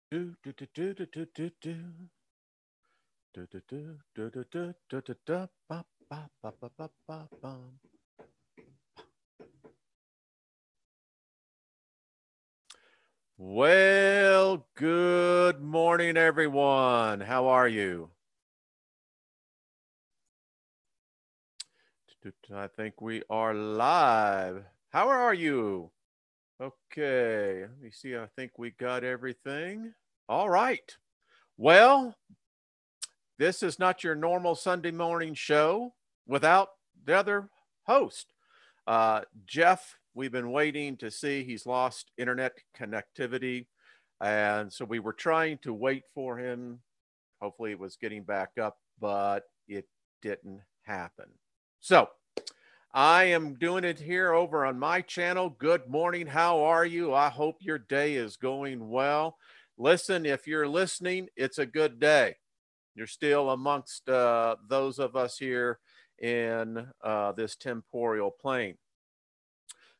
Do, do, do, do, do, do, do, do. Do, do, do, do, do, do, do, do, do, ba, ba, ba, ba, ba, ba, ba. Well, good morning, everyone. How are you? I think we are live. How are you? Okay, let me see. I think we got everything. All right. Well, this is not your normal Sunday morning show without the other host. Jeff, we've been waiting to see. He's lost internet connectivity. And so we were trying to wait for him. Hopefully, it was getting back up, but it didn't happen. So I am doing it here over on my channel. Good morning. How are you? I hope your day is going well. Listen, if you're listening, it's a good day. You're still amongst those of us here in this temporal plane.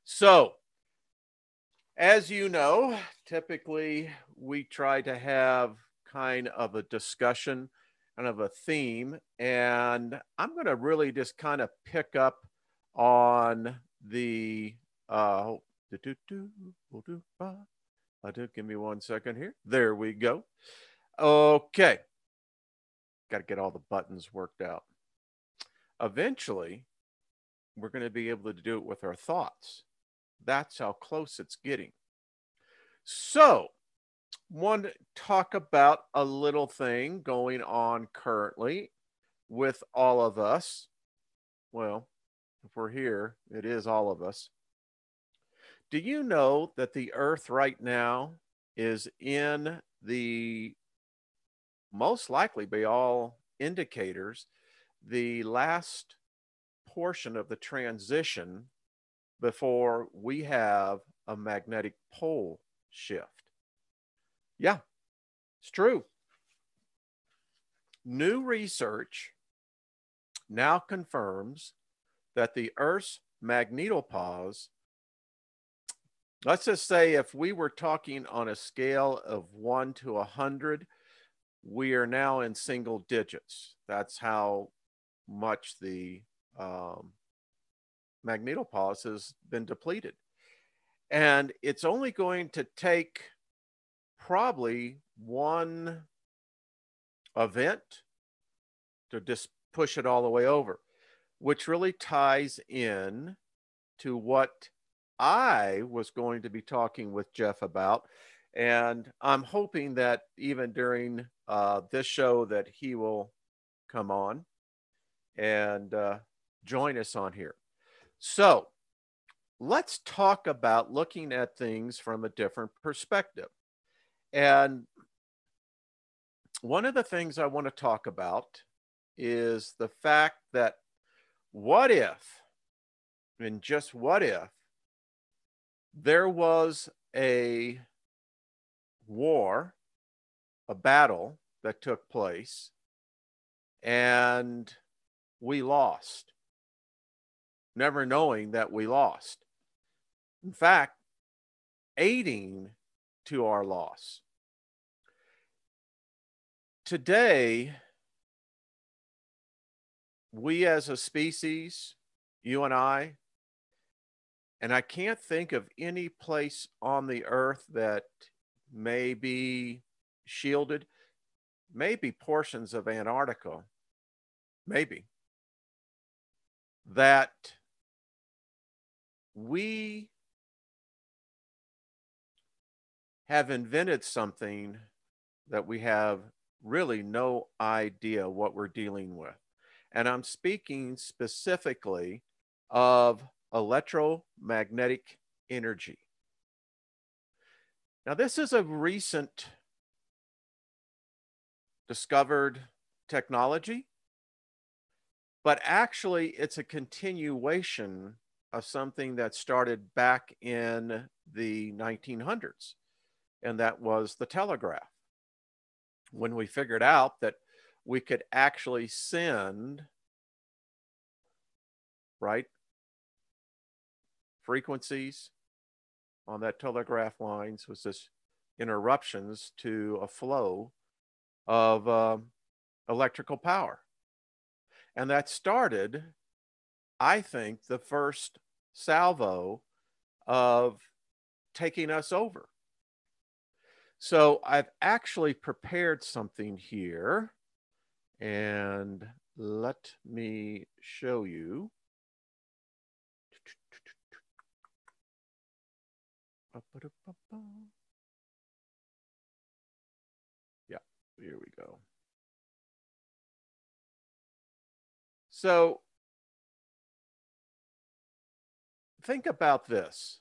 So, as you know, typically we try to have kind of a discussion, kind of a theme, and I'm going to really just kind of pick up on the give me 1 second here. There we go. Okay, got to get all the buttons worked out. Eventually, we're going to be able to do it with our thoughts. That's how close it's getting. So, want to talk about a little thing going on currently with all of us. Well, if we're here, it is all of us. Do you know that the Earth right now is in the most likely by all indicators, the last portion of the transition before we have a magnetic pole shift? Yeah, it's true. New research now confirms that the Earth's magnetopause, let's just say if we were talking on a scale of 1 to 100, we are now in single digits. That's how much the magnetopause has been depleted. And it's only going to take probably one event to just push it all the way over, which really ties in to what I was going to be talking with Jeff about. And I'm hoping that even during this show that he will come on and join us on here. So let's talk about looking at things from a different perspective. And one of the things I want to talk about is the fact that what if, and just what if, there was a war, a battle that took place, and we lost, never knowing that we lost. In fact, aiding to our loss. Today, we as a species, you and I can't think of any place on the earth that may be shielded, maybe portions of Antarctica, maybe, that we have invented something that we have really no idea what we're dealing with. And I'm speaking specifically of electromagnetic energy. Now, this is a recent discovered technology, but actually it's a continuation of something that started back in the 1900s, and that was the telegraph. When we figured out that we could actually send, right, frequencies on that telegraph lines, was this interruptions to a flow of electrical power. And that started, I think, the first salvo of taking us over. So I've actually prepared something here, and let me show you. Yeah, here we go. So think about this.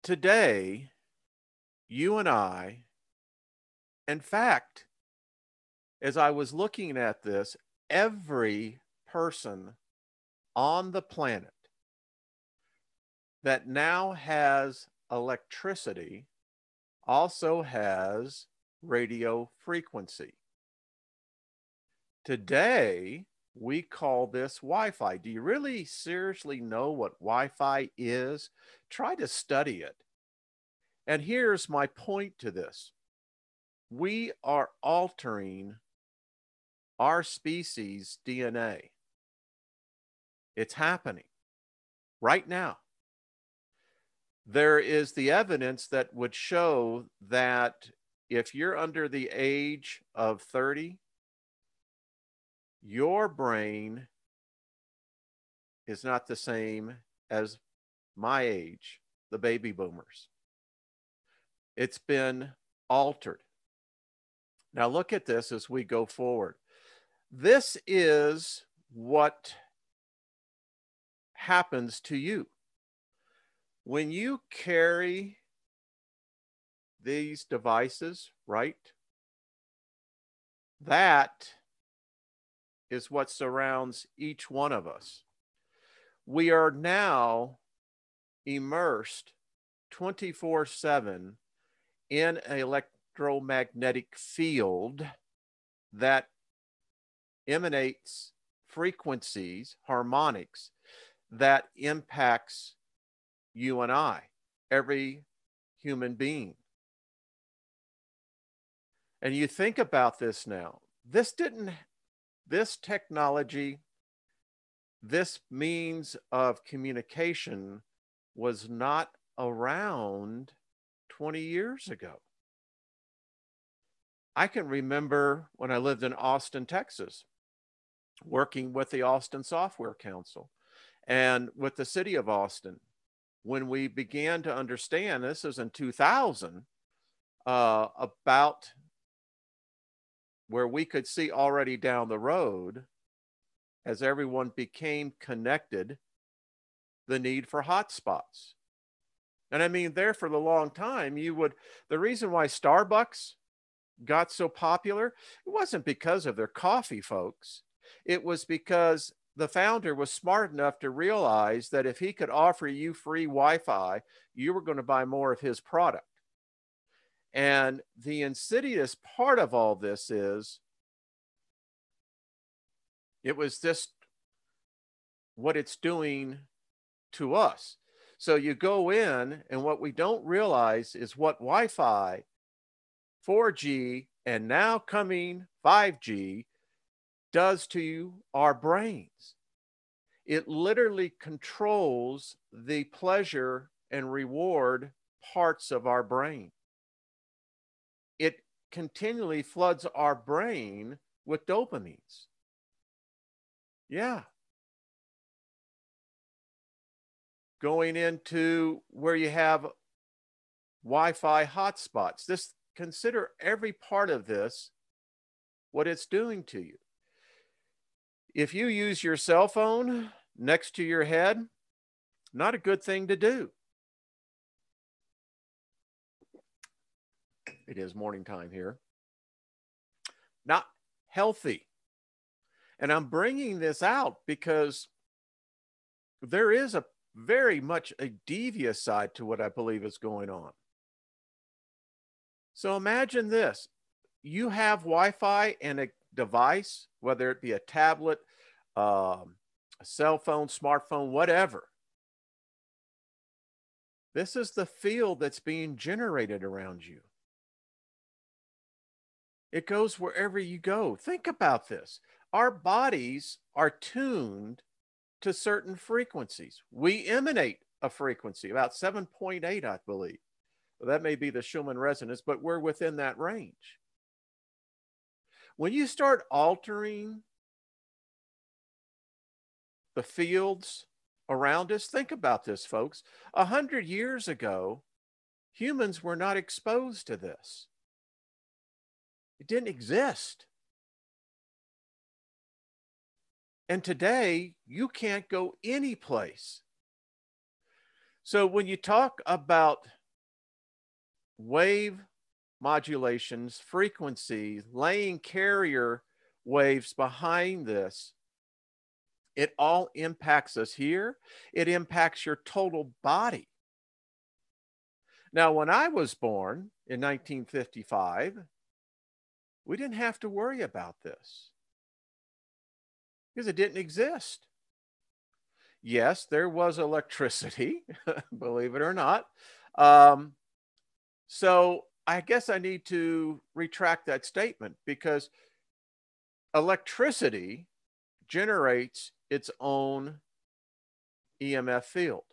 Today, you and I, in fact, as I was looking at this, every person on the planet that now has electricity also has radio frequency. Today, we call this Wi-Fi. Do you really seriously know what Wi-Fi is? Try to study it. And here's my point to this. We are altering our species' DNA. It's happening right now. There is the evidence that would show that if you're under the age of 30, your brain is not the same as my age, the baby boomers. It's been altered. Now look at this as we go forward. This is what happens to you when you carry these devices, right? That is what surrounds each one of us. We are now immersed 24/7 in an electromagnetic field that emanates frequencies, harmonics, that impacts you and I, every human being. And you think about this now. This technology, this means of communication was not around 20 years ago. I can remember when I lived in Austin, Texas, working with the Austin Software Council and with the city of Austin. When we began to understand, this was in 2000, about where we could see already down the road, as everyone became connected, the need for hotspots. And I mean, there for the long time, the reason why Starbucks got so popular, it wasn't because of their coffee, folks. It was because the founder was smart enough to realize that if he could offer you free Wi-Fi, you were going to buy more of his product. And the insidious part of all this is, it was just what it's doing to us. So you go in, and what we don't realize is what Wi-Fi, 4G, and now coming 5G does to our brains. It literally controls the pleasure and reward parts of our brain. It continually floods our brain with dopamines. Yeah. Going into where you have Wi-Fi hotspots. Consider every part of this, what it's doing to you. If you use your cell phone next to your head, not a good thing to do. It is morning time here. Not healthy. And I'm bringing this out because there is a very much a devious side to what I believe is going on. So imagine this. You have Wi-Fi and a device, whether it be a tablet, a cell phone, smartphone, whatever. This is the field that's being generated around you. It goes wherever you go. Think about this. Our bodies are tuned to certain frequencies. We emanate a frequency, about 7.8, I believe. Well, that may be the Schumann resonance, but we're within that range. When you start altering the fields around us, think about this, folks. 100 years ago, humans were not exposed to this. It didn't exist. And today, you can't go any place. So when you talk about wave modulations, frequencies, laying carrier waves behind this, it all impacts us here. It impacts your total body. Now, when I was born in 1955, we didn't have to worry about this because it didn't exist. Yes, there was electricity, believe it or not. So I guess I need to retract that statement, because electricity generates its own EMF field,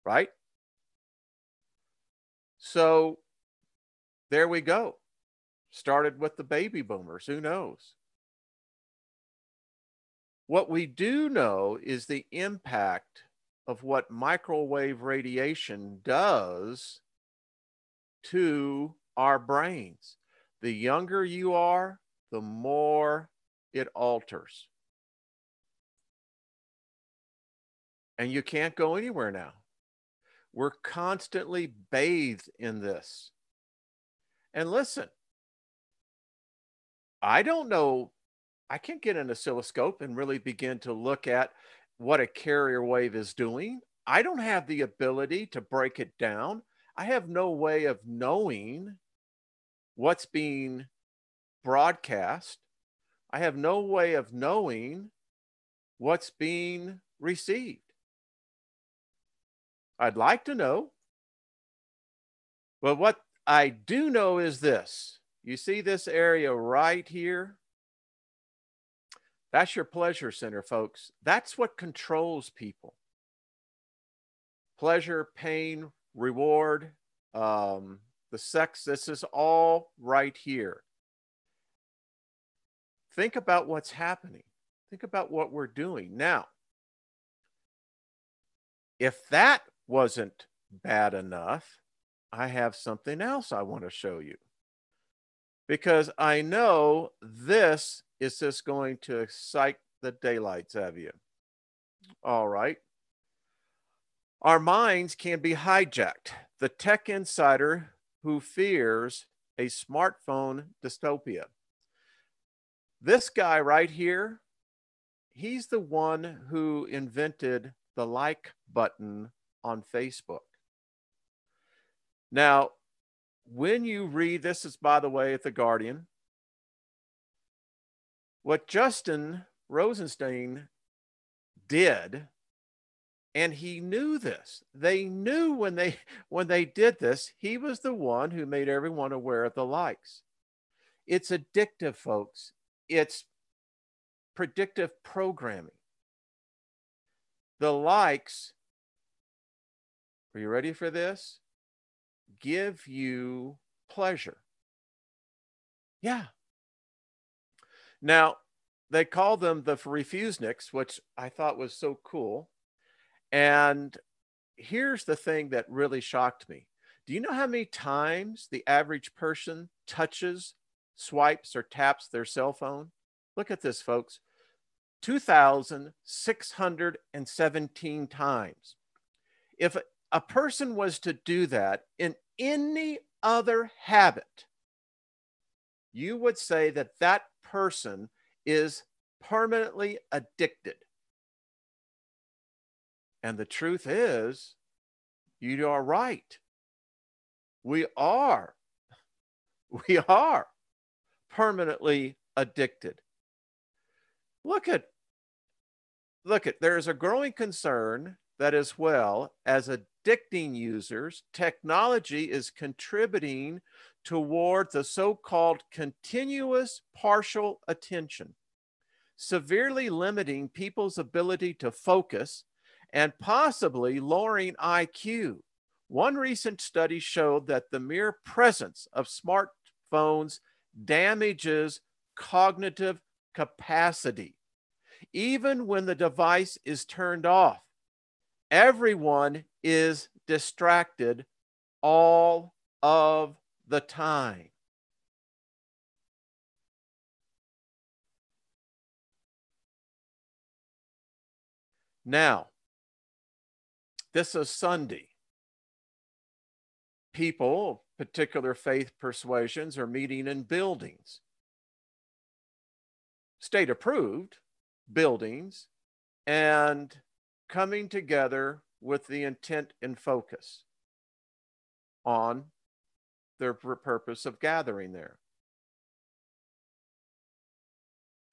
right? So there we go. Started with the baby boomers, who knows? What we do know is the impact of what microwave radiation does to our brains. The younger you are, the more it alters. And you can't go anywhere now. We're constantly bathed in this. And listen, I don't know, I can't get an oscilloscope and really begin to look at what a carrier wave is doing. I don't have the ability to break it down. I have no way of knowing what's being broadcast. I have no way of knowing what's being received. I'd like to know. But what I do know is this. You see this area right here? That's your pleasure center, folks. That's what controls people. Pleasure, pain, reward, the sex, this is all right here. Think about what's happening. Think about what we're doing. Now, if that wasn't bad enough, I have something else I want to show you, because I know this is just going to excite the daylights out of you. All right. Our minds can be hijacked. The tech insider who fears a smartphone dystopia. This guy right here, he's the one who invented the like button on Facebook. Now, when you read, this is, by the way, at The Guardian, what Justin Rosenstein did, and he knew this. They knew when they did this, he was the one who made everyone aware of the likes. It's addictive, folks. It's predictive programming. The likes, are you ready for this? Give you pleasure. Yeah. Now, they call them the refuseniks, which I thought was so cool. And here's the thing that really shocked me. Do you know how many times the average person touches, swipes, or taps their cell phone? Look at this, folks. 2,617 times. If a person was to do that in any other habit, you would say that that person is permanently addicted. And the truth is, you are right. We are permanently addicted. Look at, there's a growing concern that as well as addicting users, technology is contributing toward the so-called continuous partial attention, severely limiting people's ability to focus and possibly lowering IQ. One recent study showed that the mere presence of smartphones damages cognitive capacity. Even when the device is turned off, everyone is distracted all of the time. Now, this is Sunday. People of particular faith persuasions are meeting in buildings, state approved buildings, and coming together with the intent and focus on their purpose of gathering there.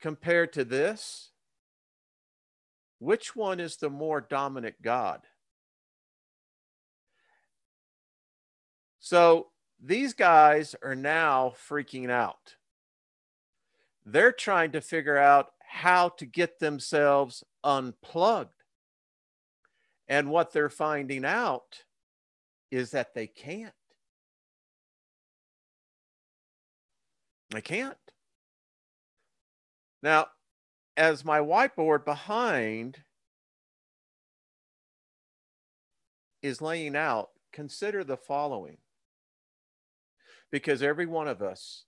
Compared to this, which one is the more dominant God? So these guys are now freaking out. They're trying to figure out how to get themselves unplugged. And what they're finding out is that they can't. They can't. Now, as my whiteboard behind is laying out, consider the following. Because every one of us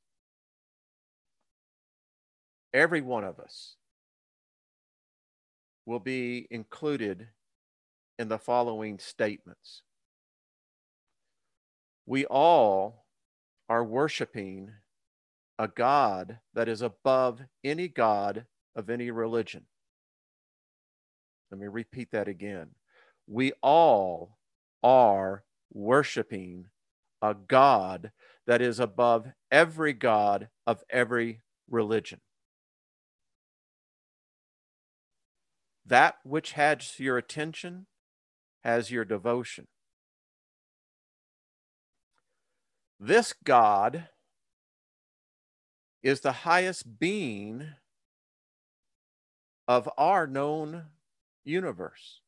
will be included in the following statements. We all are worshiping a God that is above any God of any religion. Let me repeat that again. We all are worshiping a God that is above every God of every religion. That which has your attention has your devotion. This God is the highest being of our known universe.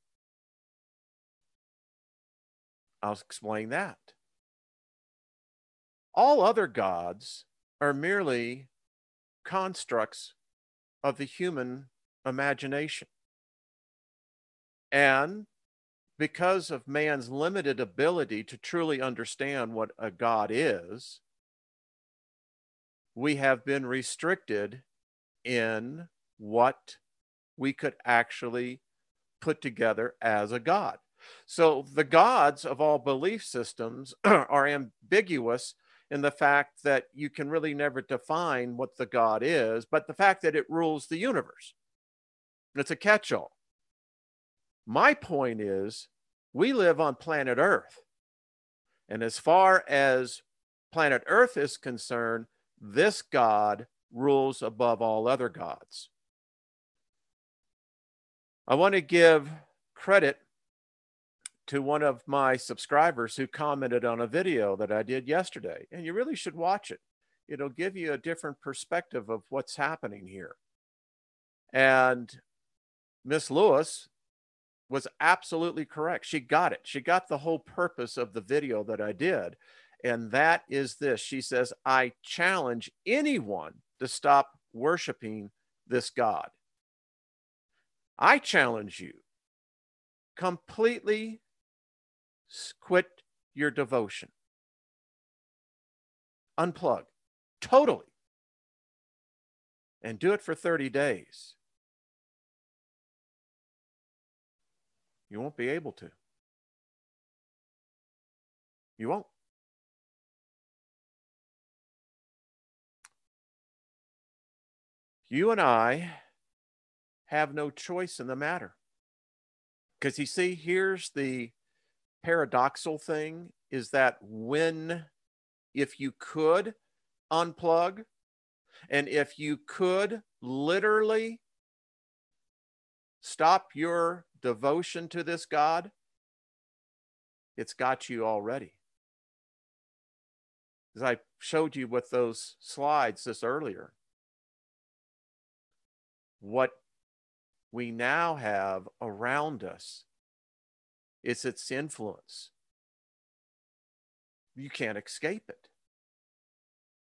I'll explain that. All other gods are merely constructs of the human imagination. And because of man's limited ability to truly understand what a God is, we have been restricted in what we could actually put together as a God. So the gods of all belief systems are ambiguous in the fact that you can really never define what the God is, but the fact that it rules the universe. It's a catch-all. My point is, we live on planet Earth. And as far as planet Earth is concerned, this God rules above all other gods. I want to give credit to one of my subscribers who commented on a video that I did yesterday, and you really should watch it. It'll give you a different perspective of what's happening here. And Miss Lewis was absolutely correct. She got it. She got the whole purpose of the video that I did. And that is this. She says, I challenge anyone to stop worshiping this God. I challenge you, completely quit your devotion. Unplug. Totally. And do it for 30 days. You won't be able to. You won't. You and I have no choice in the matter. Because you see, here's the paradoxal thing, is that if you could unplug, and if you could literally stop your devotion to this God, It's got you already. As I showed you with those slides this earlier, what we now have around us is its influence. You can't escape it.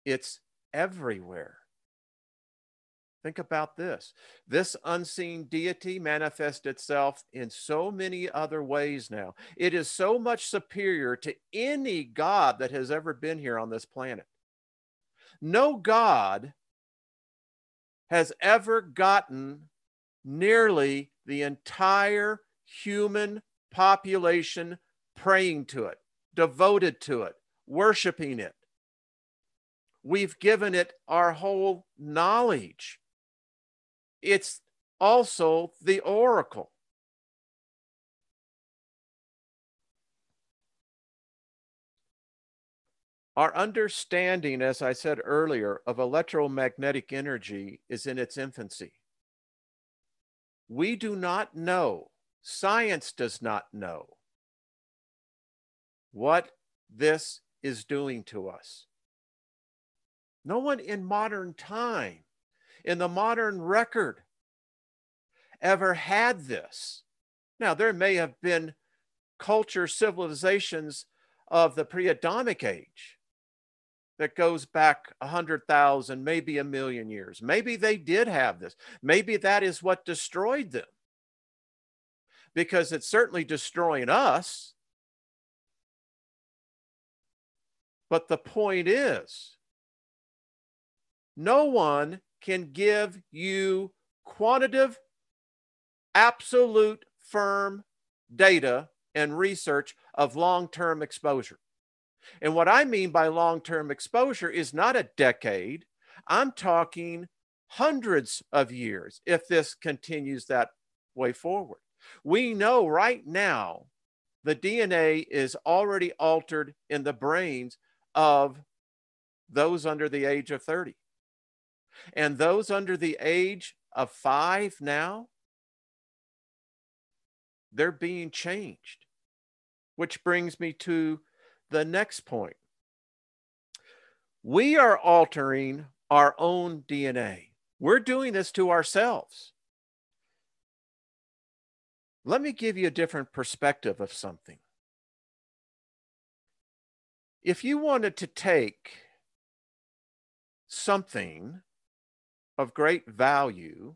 It's everywhere. Think about this. This unseen deity manifests itself in so many other ways now. It is so much superior to any God that has ever been here on this planet. No God has ever gotten nearly the entire human population praying to it, devoted to it, worshiping it. We've given it our whole knowledge. It's also the oracle. Our understanding, as I said earlier, of electromagnetic energy is in its infancy. We do not know, science does not know what this is doing to us. No one in modern time, in the modern record, ever had this. Now, there may have been culture civilizations of the pre-Adamic age that goes back 100,000, maybe 1,000,000 years. Maybe they did have this. Maybe that is what destroyed them, because it's certainly destroying us. But the point is, no one can give you quantitative, absolute, firm data and research of long-term exposure. And what I mean by long-term exposure is not a decade. I'm talking hundreds of years if this continues that way forward. We know right now the DNA is already altered in the brains of those under the age of 30. And those under the age of 5 now, they're being changed. Which brings me to the next point. We are altering our own DNA. We're doing this to ourselves. Let me give you a different perspective of something. If you wanted to take something of great value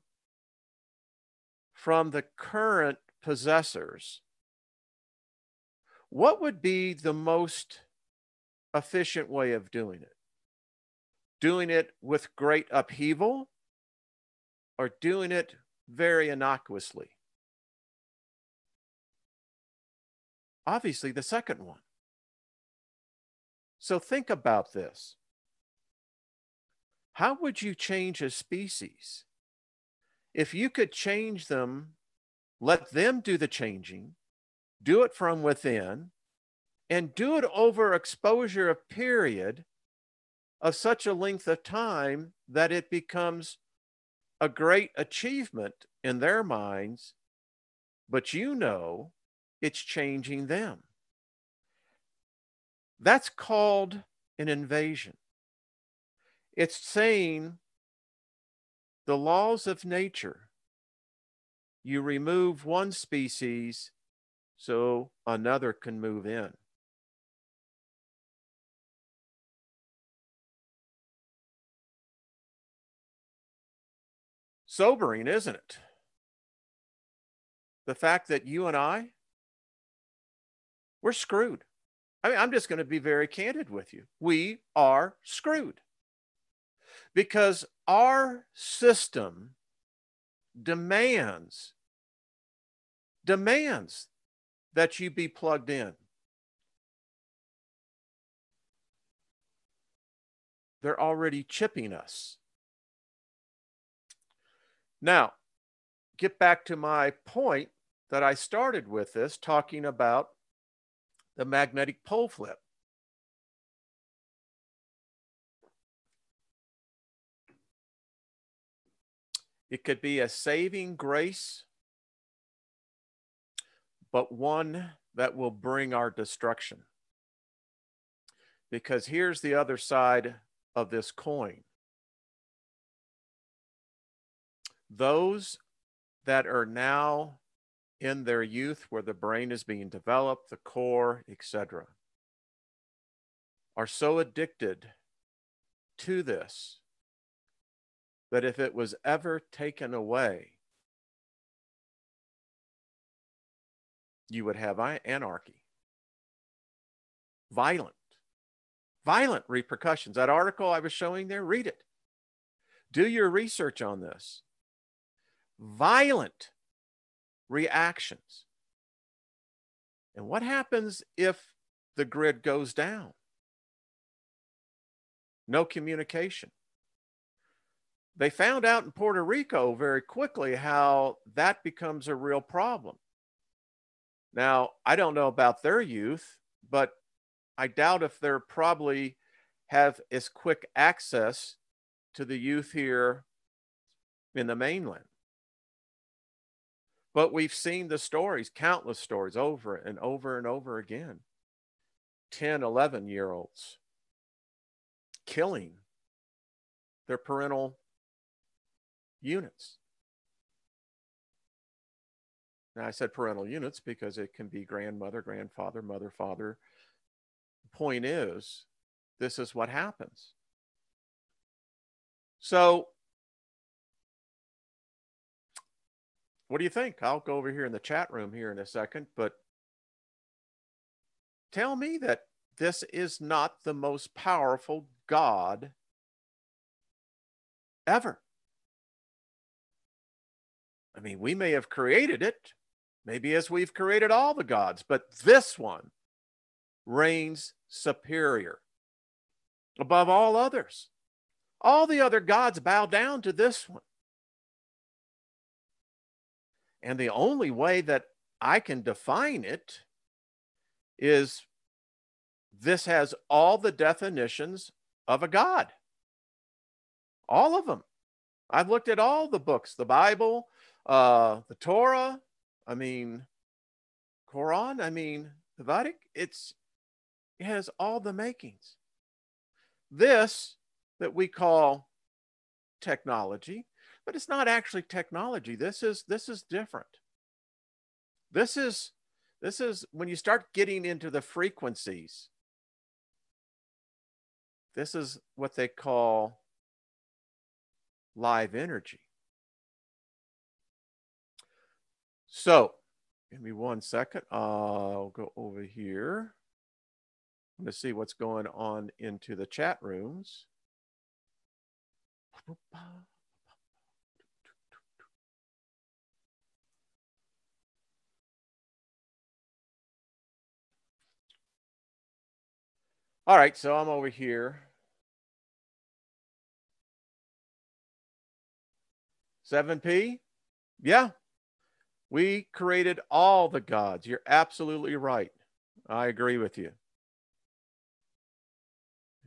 from the current possessors, what would be the most efficient way of doing it? Doing it with great upheaval or doing it very innocuously? Obviously, the second one. So think about this. How would you change a species? If you could change them, let them do the changing, do it from within, and do it over exposure of period of such a length of time that it becomes a great achievement in their minds, but you know it's changing them. That's called an invasion. It's saying the laws of nature, you remove one species so another can move in. Sobering, isn't it? The fact that you and I, we're screwed. I mean, I'm just going to be very candid with you. We are screwed because our system demands that you be plugged in. They're already chipping us. Now, get back to my point that I started with this, talking about the magnetic pole flip. It could be a saving grace, but one that will bring our destruction. Because here's the other side of this coin. Those that are now in their youth, where the brain is being developed, the core, etc., are so addicted to this that if it was ever taken away, you would have anarchy, violent repercussions. That article I was showing there, read it. Do your research on this. Violent reactions. And what happens if the grid goes down? No communication. They found out in Puerto Rico very quickly how that becomes a real problem. Now, I don't know about their youth, but I doubt if they're probably have as quick access to the youth here in the mainland. But we've seen the stories, countless stories, over and over and over again. 10, 11-year-olds killing their parental units. Now, I said parental units because it can be grandmother, grandfather, mother, father. The point is, this is what happens. So, what do you think? I'll go over here in the chat room here in a second, but tell me that this is not the most powerful God ever. I mean, we may have created it, maybe as we've created all the gods, but this one reigns superior above all others. All the other gods bow down to this one. And the only way that I can define it is this has all the definitions of a god. All of them. I've looked at all the books, the Bible, the Torah, I mean, Quran, I mean, the Vedic, it has all the makings. This that we call technology, but it's not actually technology. This is different. This is when you start getting into the frequencies. This is what they call live energy. So, give me 1 second. I'll go over here. I'm going to see what's going on into the chat rooms. All right, so I'm over here. 7P? Yeah. We created all the gods. You're absolutely right. I agree with you.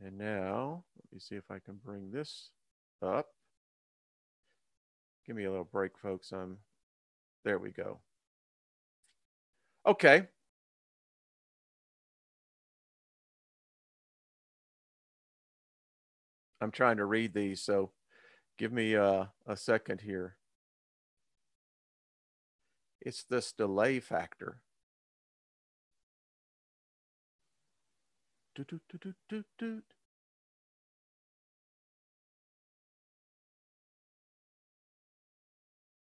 And now, let me see if I can bring this up. Give me a little break, folks. There we go. Okay. I'm trying to read these, so give me a second here. It's this delay factor.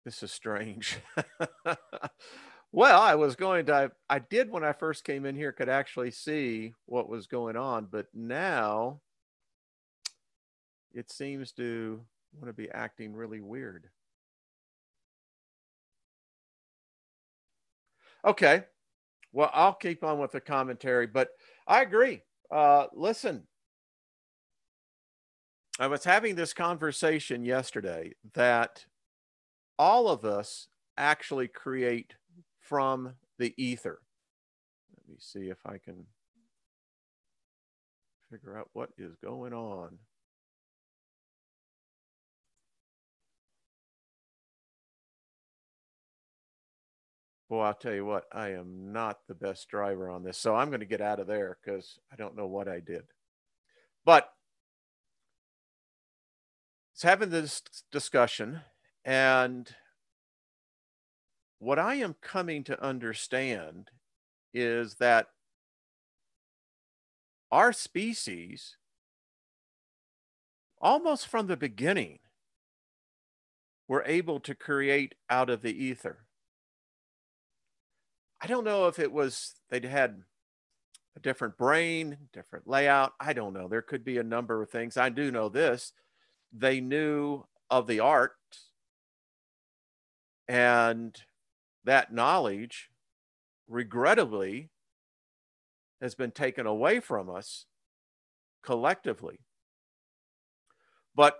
This is strange. Well, I did when I first came in here, could actually see what was going on, but now it seems to want to be acting really weird. Okay. Well, I'll keep on with the commentary, but I agree. Listen, I was having this conversation yesterday that all of us actually create from the ether. Let me see if I can figure out what is going on. Boy, I'll tell you what, I am not the best driver on this. So I'm going to get out of there because I don't know what I did. But it's having this discussion. And what I am coming to understand is that our species, almost from the beginning, were able to create out of the ether. I don't know if it was they'd had a different brain, different layout. I don't know. There could be a number of things. I do know this. They knew of the art, and that knowledge, regrettably, has been taken away from us collectively. But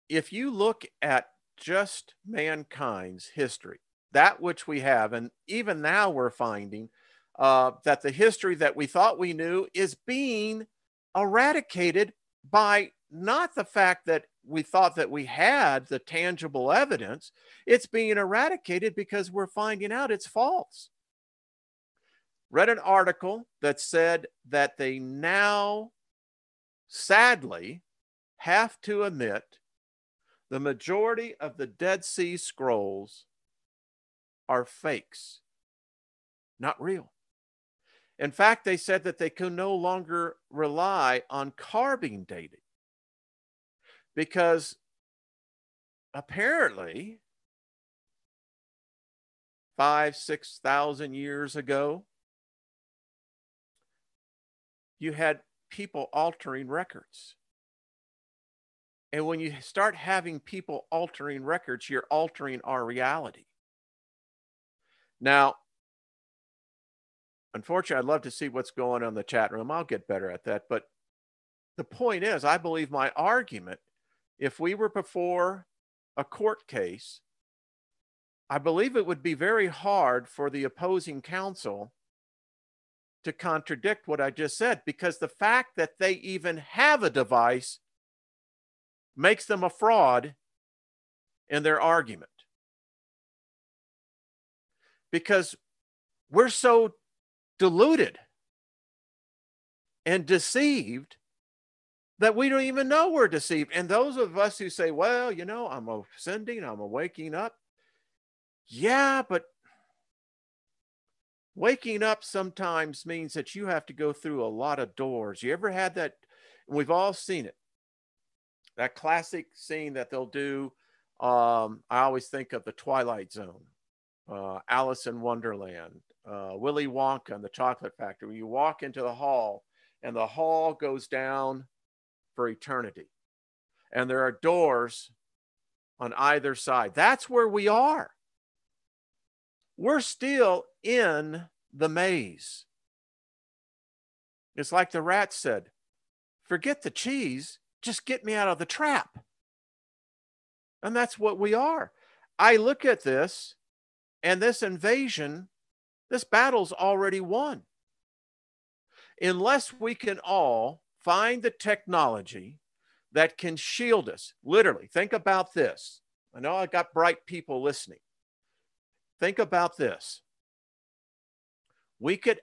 if you look at just mankind's history, that which we have, and even now we're finding that the history that we thought we knew is being eradicated by not the fact that we thought that we had the tangible evidence. It's being eradicated because we're finding out it's false. Read an article that said that they now, sadly, have to admit the majority of the Dead Sea Scrolls are fakes, not real. In fact, they said that they can no longer rely on carving dating because apparently 5,000-6,000 years ago, you had people altering records. And when you start having people altering records, you're altering our reality. Now, unfortunately, I'd love to see what's going on in the chat room. I'll get better at that. But the point is, I believe my argument, if we were before a court case, I believe it would be very hard for the opposing counsel to contradict what I just said, because the fact that they even have a device makes them a fraud in their argument. Because we're so deluded and deceived that we don't even know we're deceived. And those of us who say, well, you know, I'm ascending, I'm waking up. Yeah, but waking up sometimes means that you have to go through a lot of doors. You ever had that? We've all seen it. That classic scene that they'll do. I always think of the Twilight Zone, Alice in Wonderland, Willy Wonka and the Chocolate Factory. You walk into the hall and the hall goes down for eternity. And there are doors on either side. That's where we are. We're still in the maze. It's like the rat said, forget the cheese, just get me out of the trap. And that's what we are. I look at this, and this invasion, this battle's already won. Unless we can all find the technology that can shield us. Literally, think about this. I know I got bright people listening. Think about this. We could,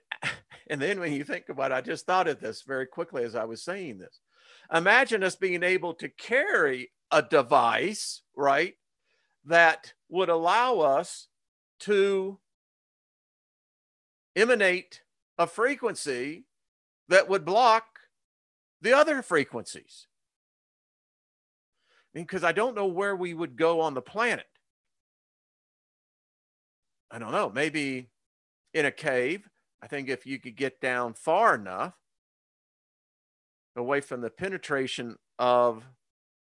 and then when you think about it, I just thought of this very quickly as I was saying this. Imagine us being able to carry a device, right, that would allow us to emanate a frequency that would block the other frequencies. I mean, because I don't know where we would go on the planet. I don't know, maybe in a cave. I think if you could get down far enough away from the penetration of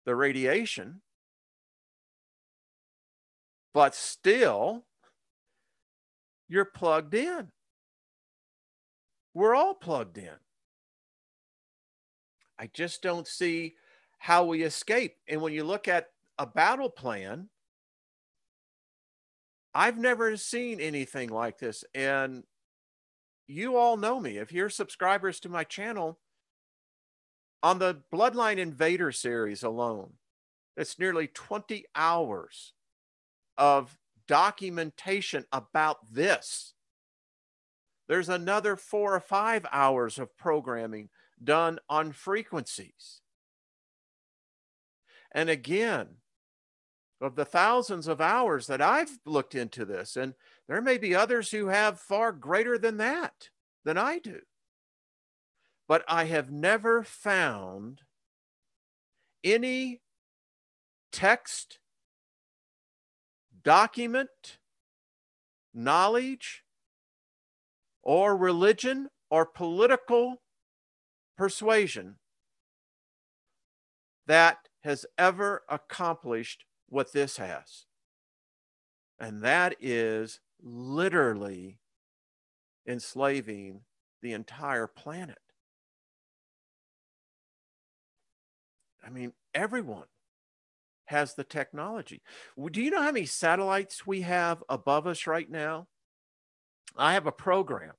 the radiation, but still you're plugged in. We're all plugged in. I just don't see how we escape. And when you look at a battle plan, I've never seen anything like this. And you all know me. If you're subscribers to my channel, on the Bloodline Invader series alone, it's nearly 20 hours of documentation about this. There's another 4 or 5 hours of programming done on frequencies. And again, of the thousands of hours that I've looked into this, and there may be others who have far greater than that, than I do. But I have never found any text, document, knowledge, or religion, or political persuasion that has ever accomplished what this has. And that is literally enslaving the entire planet. I mean, everyone has the technology. Do you know how many satellites we have above us right now? I have a program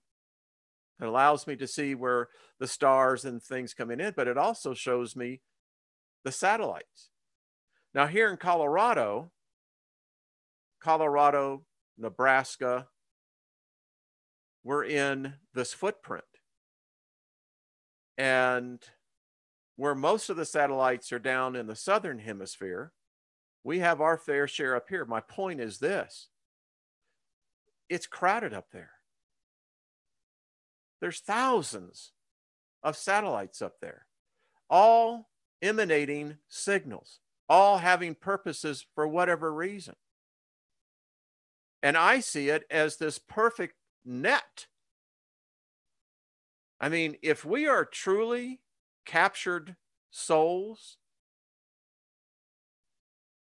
that allows me to see where the stars and things coming in, but it also shows me the satellites. Now, here in Colorado, Nebraska, we're in this footprint. And where most of the satellites are down in the southern hemisphere, we have our fair share up here. My point is this: it's crowded up there. There's thousands of satellites up there, all emanating signals, all having purposes for whatever reason. And I see it as this perfect net. I mean, if we are truly captured souls,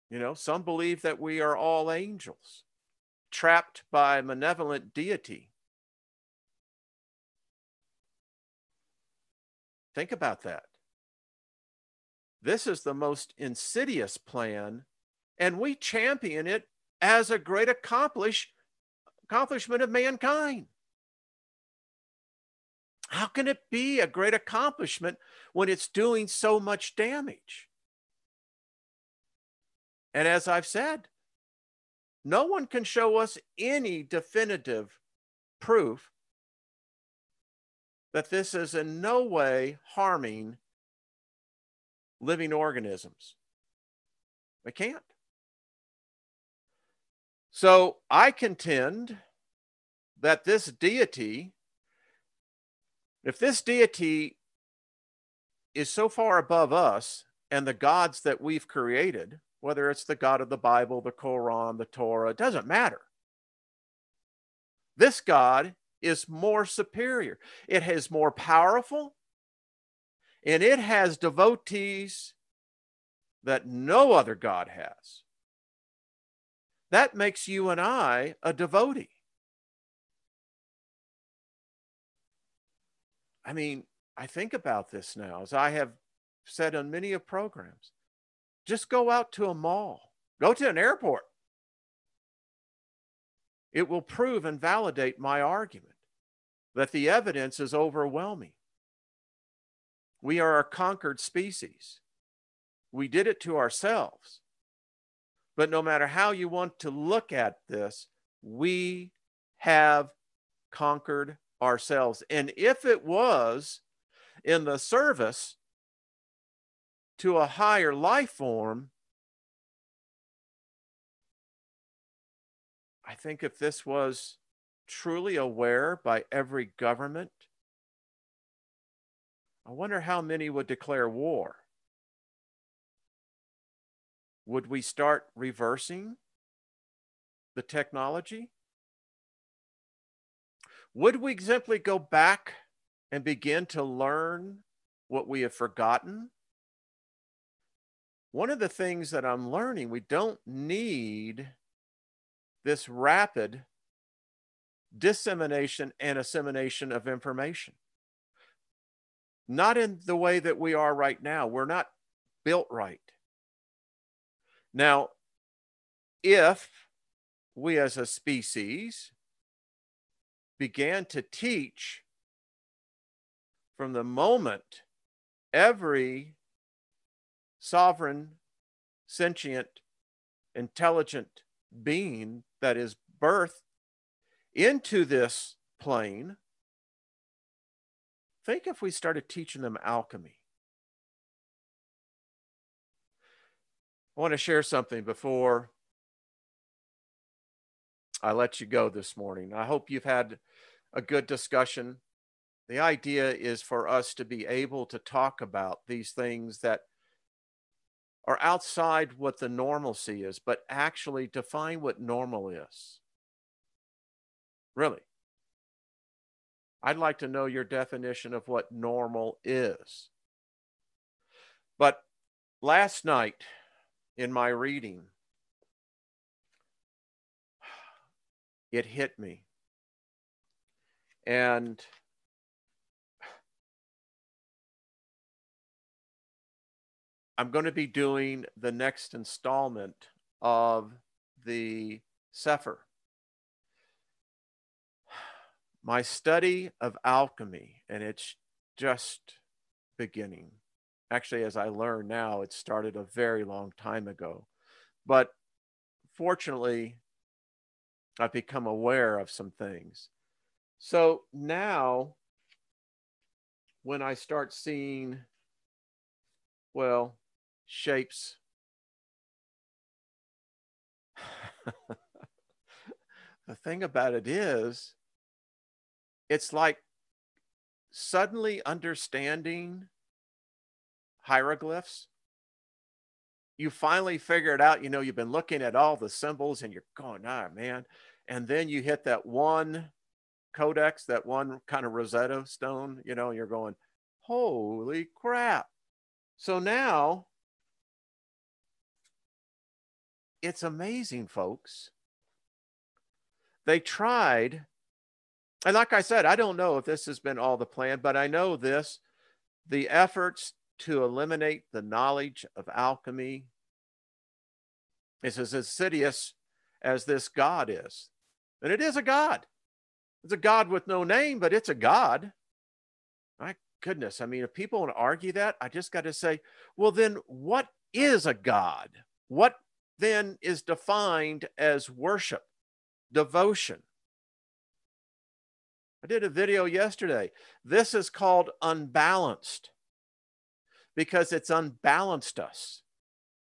you know, some believe that we are all angels trapped by malevolent deity. Think about that. This is the most insidious plan, and we champion it as a great accomplishment of mankind. How can it be a great accomplishment when it's doing so much damage? And as I've said, no one can show us any definitive proof that this is in no way harming living organisms. They can't. So I contend that this deity, if this deity is so far above us and the gods that we've created, whether it's the God of the Bible, the Quran, the Torah, it doesn't matter. This God is more superior. It is more powerful, and it has devotees that no other God has. That makes you and I a devotee. I mean, I think about this now, as I have said on many of programs. Just go out to a mall, go to an airport. It will prove and validate my argument that the evidence is overwhelming. We are a conquered species. We did it to ourselves. But no matter how you want to look at this, we have conquered ourselves. And if it was in the service to a higher life form, I think if this was truly aware by every government, I wonder how many would declare war. Would we start reversing the technology? Would we simply go back and begin to learn what we have forgotten? One of the things that I'm learning, we don't need this rapid dissemination and assimilation of information. Not in the way that we are right now. We're not built right. Now, if we as a species began to teach from the moment every sovereign, sentient, intelligent being that is birthed into this plane, think if we started teaching them alchemy. I want to share something before I let you go this morning. I hope you've had a good discussion. The idea is for us to be able to talk about these things that are outside what the normalcy is, but actually define what normal is. Really. I'd like to know your definition of what normal is. But last night in my reading, it hit me. And I'm going to be doing the next installment of the Sefer. My study of alchemy, and it's just beginning. Actually, as I learn now, it started a very long time ago. But fortunately, I've become aware of some things. So now, when I start seeing, well, shapes, the thing about it is, it's like suddenly understanding hieroglyphs. You finally figure it out. You've been looking at all the symbols and you're going, ah, man. And then you hit that one codex, that one kind of Rosetta Stone, and you're going, holy crap. So now it's amazing, folks. They tried, and like I said, I don't know if this has been all the plan, but I know this, the efforts to eliminate the knowledge of alchemy is as insidious as this God is. And it is a God. It's a God with no name, but it's a God. My goodness. I mean, if people want to argue that, I just got to say, well, then what is a God? What then is defined as worship, devotion? I did a video yesterday. This is called unbalanced because it's unbalanced us.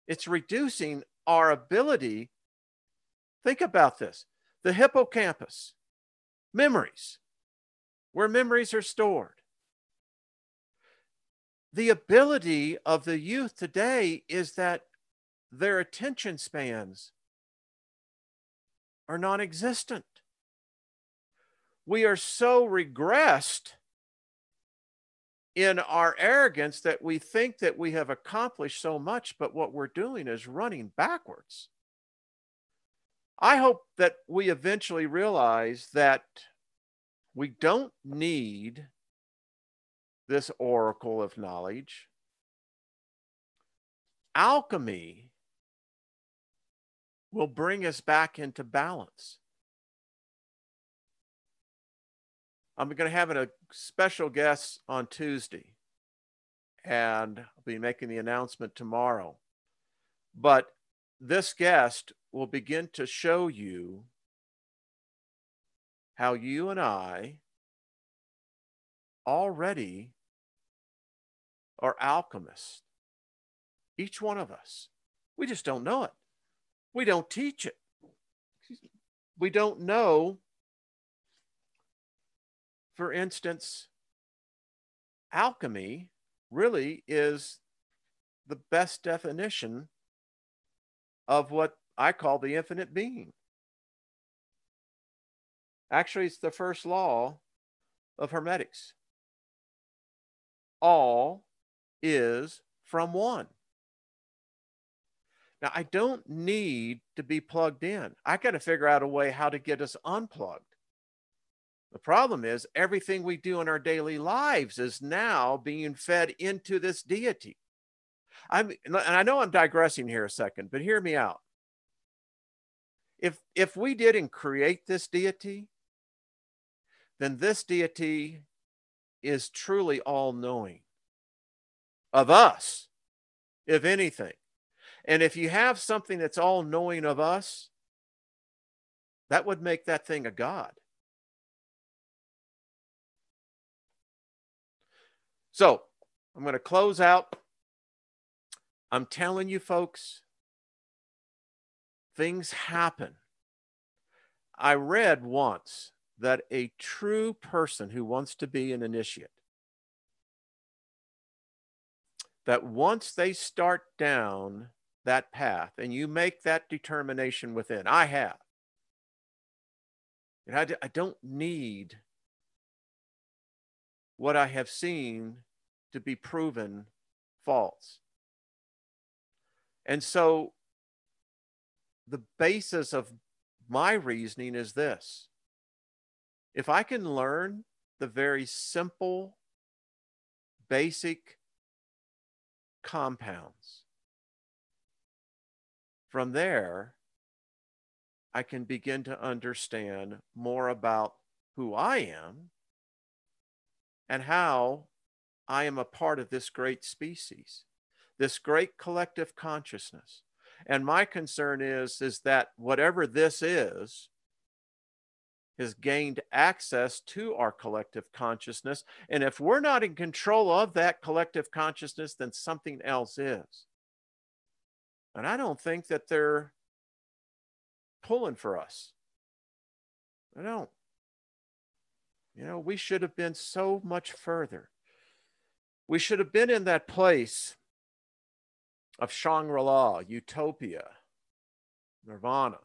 It's reducing our ability. Think about this. The hippocampus, memories, where memories are stored. The ability of the youth today is that their attention spans are non-existent. We are so regressed in our arrogance that we think that we have accomplished so much, but what we're doing is running backwards. I hope that we eventually realize that we don't need this oracle of knowledge. Alchemy will bring us back into balance. I'm going to have a special guest on Tuesday, and I'll be making the announcement tomorrow. But this guest will begin to show you how you and I already are alchemists. Each one of us. We just don't know it. We don't teach it. We don't know. For instance, alchemy really is the best definition of what I call the infinite being. Actually, it's the first law of hermetics. All is from one. Now, I don't need to be plugged in. I got to figure out a way how to get us unplugged. The problem is everything we do in our daily lives is now being fed into this deity. And I know I'm digressing here a second, but hear me out. If we didn't create this deity, then this deity is truly all-knowing of us, if anything. And if you have something that's all-knowing of us, That would make that thing a god. So I'm going to close out. I'm telling you, folks, things happen. I read once that a true person who wants to be an initiate, that once they start down that path and you make that determination within, I have, and I don't need what I have seen to be proven false. And so the basis of my reasoning is this: if I can learn the very simple, basic compounds, from there, I can begin to understand more about who I am and how I am a part of this great species, this great collective consciousness. And my concern is that whatever this is has gained access to our collective consciousness. And if we're not in control of that collective consciousness, then something else is. And I don't think that they're pulling for us. I don't. You know, we should have been so much further. We should have been in that place of Shangri-La, utopia, nirvana,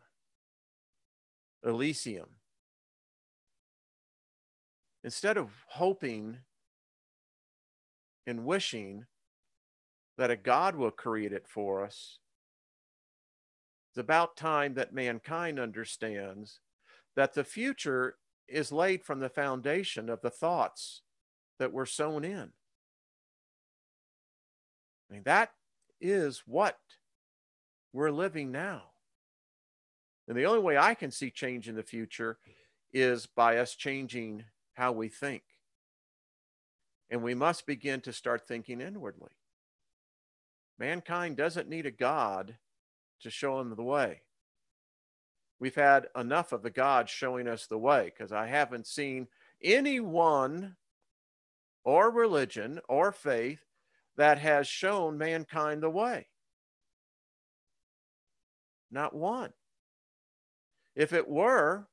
Elysium. Instead of hoping and wishing that a God will create it for us, it's about time that mankind understands that the future is laid from the foundation of the thoughts that were sown in. I mean, that is what we're living now. And the only way I can see change in the future is by us changing how we think. And we must begin to start thinking inwardly. Mankind doesn't need a God to show him the way. We've had enough of the God showing us the way, because I haven't seen anyone or religion or faith that has shown mankind the way. Not one. If it were,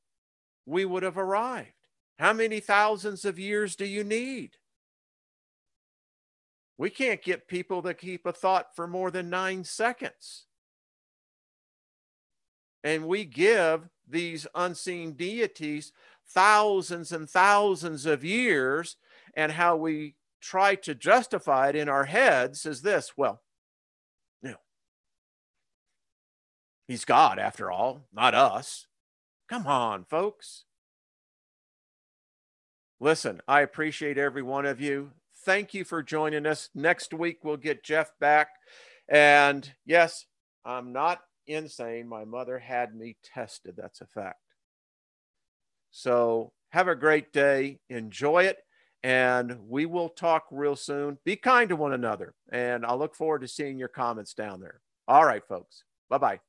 we would have arrived. How many thousands of years do you need? We can't get people to keep a thought for more than 9 seconds. And we give these unseen deities thousands and thousands of years, and how we try to justify it in our heads is this: well, you know, he's God after all, not us. Come on, folks. Listen, I appreciate every one of you. Thank you for joining us. Next week, we'll get Jeff back. And yes, I'm not insane. My mother had me tested. That's a fact. So have a great day. Enjoy it. And we will talk real soon. Be kind to one another. And I'll look forward to seeing your comments down there. All right, folks. Bye-bye.